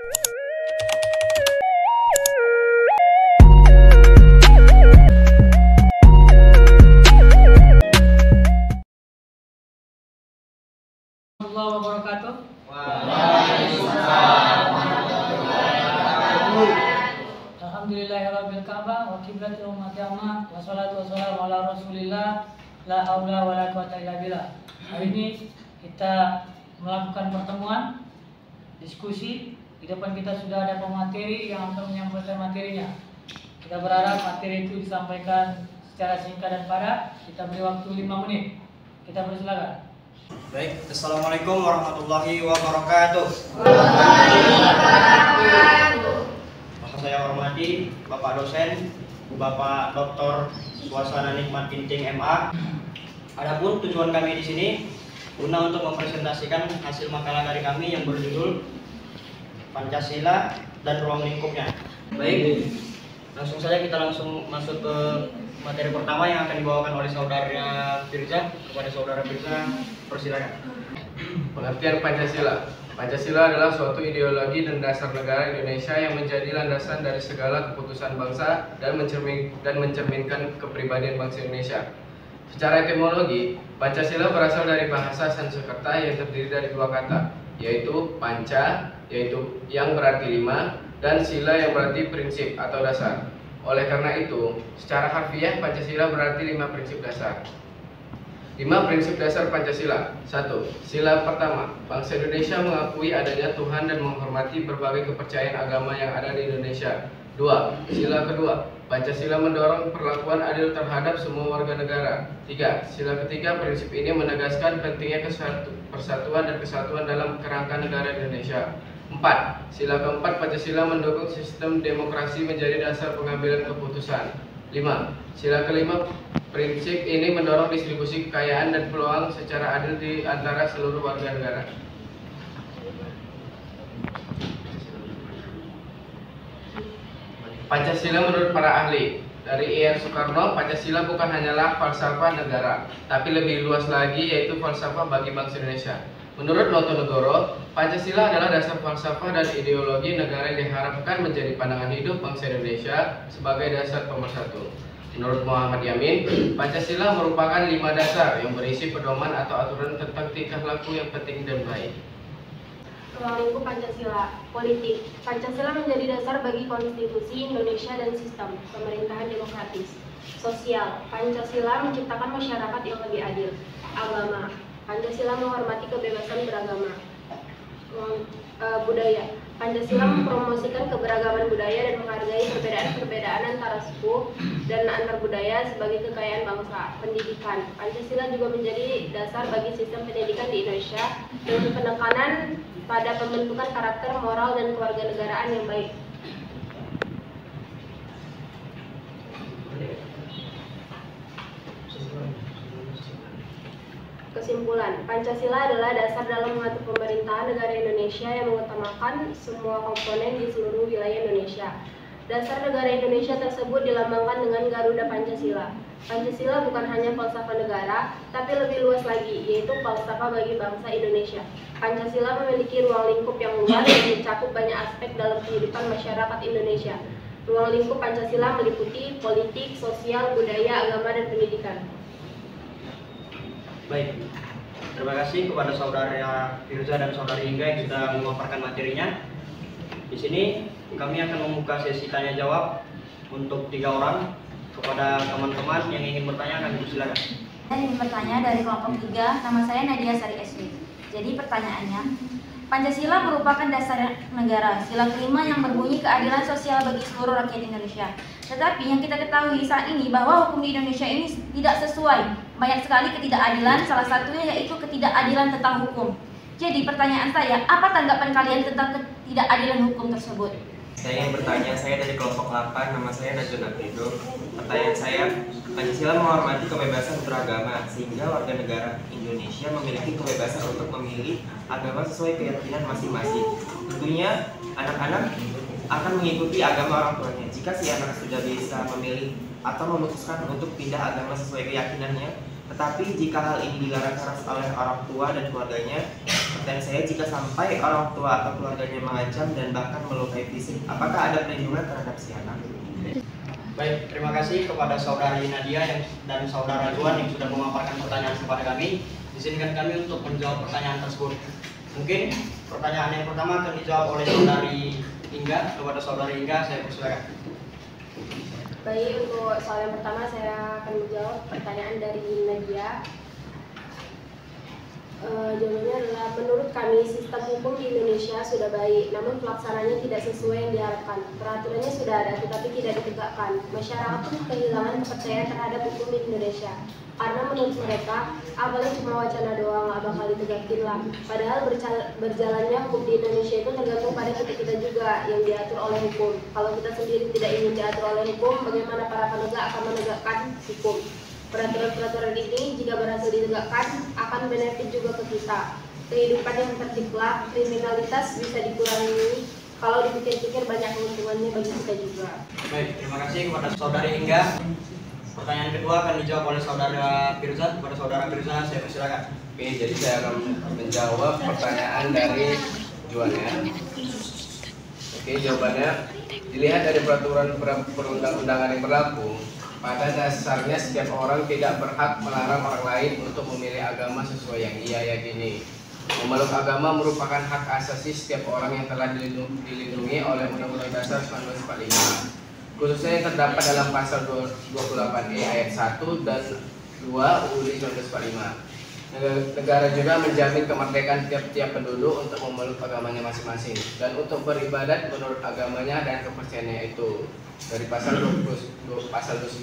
Wabarakatuh. Alhamdulillahirabbil ka'bah wa qiblatul ummati amma wassalatu wassalamu ala Rasulillah la haula wala quwata illa billah. Hari ini kita melakukan pertemuan diskusi. Di depan kita sudah ada pemateri yang akan menyampaikan materinya. Kita berharap materi itu disampaikan secara singkat dan padat. Kita beri waktu 5 menit. Kita persilakan. Baik, Assalamualaikum warahmatullahi wabarakatuh. Yang saya hormati Bapak dosen, Bapak Dr. Suasana Nikmat Ginting MA. Adapun tujuan kami di sini guna untuk mempresentasikan hasil makalah dari kami yang berjudul Pancasila dan Ruang Lingkupnya. Baik, langsung saja kita langsung masuk ke materi pertama yang akan dibawakan oleh saudara Firza. Kepada saudara Firza, persilakan. Pengertian Pancasila. Pancasila adalah suatu ideologi dan dasar negara Indonesia yang menjadi landasan dari segala keputusan bangsa dan mencerminkan kepribadian bangsa Indonesia. Secara etimologi, Pancasila berasal dari bahasa Sanskerta yang terdiri dari dua kata, yaitu panca, yaitu yang berarti 5, dan sila yang berarti prinsip atau dasar. Oleh karena itu, secara harfiah Pancasila berarti 5 prinsip dasar. 5 prinsip dasar Pancasila. 1. Sila pertama, bangsa Indonesia mengakui adanya Tuhan dan menghormati berbagai kepercayaan agama yang ada di Indonesia. 2. Sila kedua, Pancasila mendorong perlakuan adil terhadap semua warga negara. 3. Sila ketiga, prinsip ini menegaskan pentingnya persatuan dan kesatuan dalam kerangka negara Indonesia. 4. Sila keempat, Pancasila mendukung sistem demokrasi menjadi dasar pengambilan keputusan. 5. Sila kelima, prinsip ini mendorong distribusi kekayaan dan peluang secara adil di antara seluruh warga negara. Pancasila menurut para ahli. Dari Ir Soekarno, Pancasila bukan hanyalah falsafah negara, tapi lebih luas lagi yaitu falsafah bagi bangsa Indonesia. Menurut Notonegoro, Pancasila adalah dasar falsafah dan ideologi negara yang diharapkan menjadi pandangan hidup bangsa Indonesia sebagai dasar pemersatu. Menurut Muhammad Yamin, Pancasila merupakan 5 dasar yang berisi pedoman atau aturan tentang tingkah laku yang penting dan baik. Ruang lingkup Pancasila. Politik. Pancasila menjadi dasar bagi konstitusi Indonesia dan sistem pemerintahan demokratis. Sosial. Pancasila menciptakan masyarakat yang lebih adil. Agama. Pancasila menghormati kebebasan beragama. Budaya. Pancasila mempromosikan keberagaman budaya dan menghargai perbedaan-perbedaan antara suku dan antar budaya sebagai kekayaan bangsa. Pendidikan. Pancasila juga menjadi dasar bagi sistem pendidikan di Indonesia dengan penekanan pada pembentukan karakter moral dan kewarganegaraan yang baik. Kesimpulan, Pancasila adalah dasar dalam mengatur pemerintahan negara Indonesia yang mengutamakan semua komponen di seluruh wilayah Indonesia. Dasar negara Indonesia tersebut dilambangkan dengan Garuda Pancasila. Pancasila bukan hanya falsafah negara, tapi lebih luas lagi, yaitu falsafah bagi bangsa Indonesia. Pancasila memiliki ruang lingkup yang luas dan mencakup banyak aspek dalam kehidupan masyarakat Indonesia. Ruang lingkup Pancasila meliputi politik, sosial, budaya, agama, dan pendidikan. Baik, terima kasih kepada saudara Firza dan saudari Hingga yang sudah memaparkan materinya. Di sini kami akan membuka sesi tanya jawab untuk 3 orang. Kepada teman-teman yang ingin bertanya akan dipersilakan. Saya ingin bertanya dari kelompok 3, nama saya Nadia Sari Esri. Jadi pertanyaannya, Pancasila merupakan dasar negara, sila kelima yang berbunyi keadilan sosial bagi seluruh rakyat Indonesia. Tetapi yang kita ketahui saat ini bahwa hukum di Indonesia ini tidak sesuai. Banyak sekali ketidakadilan, salah satunya yaitu ketidakadilan tentang hukum. Jadi pertanyaan saya, apa tanggapan kalian tentang ketidakadilan hukum tersebut? Saya ingin bertanya, saya dari kelompok 8, nama saya Najun Aprido. Pertanyaan saya, Pancasila menghormati kebebasan beragama, sehingga warga negara Indonesia memiliki kebebasan untuk memilih agama sesuai keyakinan masing-masing. Tentunya anak-anak akan mengikuti agama orang tuanya. Jika si anak sudah bisa memilih atau memutuskan untuk pindah agama sesuai keyakinannya, Tetapi jika hal ini dilarang keras oleh orang tua dan keluarganya, pertanyaan saya, jika sampai orang tua atau keluarganya mengancam dan bahkan melukai fisik, apakah ada perlindungan terhadap si anak? Baik, terima kasih kepada saudari Nadia dan saudara Juan yang sudah memaparkan pertanyaan kepada kami. Izinkan kami untuk menjawab pertanyaan tersebut. Mungkin pertanyaan yang pertama akan dijawab oleh saudari Inga. Kepada saudari Inga, saya persilakan. Baik, untuk soal yang pertama saya akan menjawab pertanyaan dari Nadia. Jawabannya adalah, menurut kami sistem hukum di Indonesia sudah baik, namun pelaksananya tidak sesuai yang diharapkan. Peraturannya sudah ada, tetapi tidak ditegakkan. Masyarakat pun kehilangan kepercayaan terhadap hukum di Indonesia. Karena menurut mereka, apalagi cuma wacana doang, nggak bakal ditegakin lah. Padahal berjalannya hukum di Indonesia itu tergantung pada kita juga yang diatur oleh hukum. Kalau kita sendiri tidak ingin diatur oleh hukum, bagaimana para penegak akan menegakkan hukum? Peraturan-peraturan ini jika berhasil ditegakkan akan benefit juga ke kita. Kehidupan yang tercipta, kriminalitas bisa dikurangi. Kalau dipikir-pikir banyak keuntungannya bagi kita juga. Baik, terima kasih kepada saudari Inga. Pertanyaan kedua akan dijawab oleh saudara Firza. Kepada saudara Firza, saya persilakan. Oke, jadi saya akan menjawab pertanyaan dari Juan ya. Oke, jawabannya dilihat dari peraturan perundang-undangan yang berlaku. Pada dasarnya setiap orang tidak berhak melarang orang lain untuk memilih agama sesuai yang ia yakini. Memeluk agama merupakan hak asasi setiap orang yang telah dilindungi oleh Undang-Undang Dasar 1945. Khususnya yang terdapat dalam pasal 28E ayat 1 dan 2 UUD 1945. Negara juga menjamin kemerdekaan tiap-tiap penduduk untuk memeluk agamanya masing-masing dan untuk beribadat menurut agamanya dan kepercayaannya itu. Dari pasal 29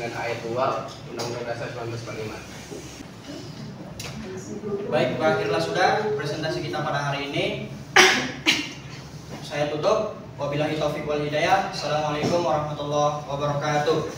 ayat 2 Undang-Undang Dasar 1945. Baik, berakhirlah sudah presentasi kita pada hari ini. Saya tutup. Wabillahi taufiq wal hidayah. Assalamualaikum warahmatullahi wabarakatuh.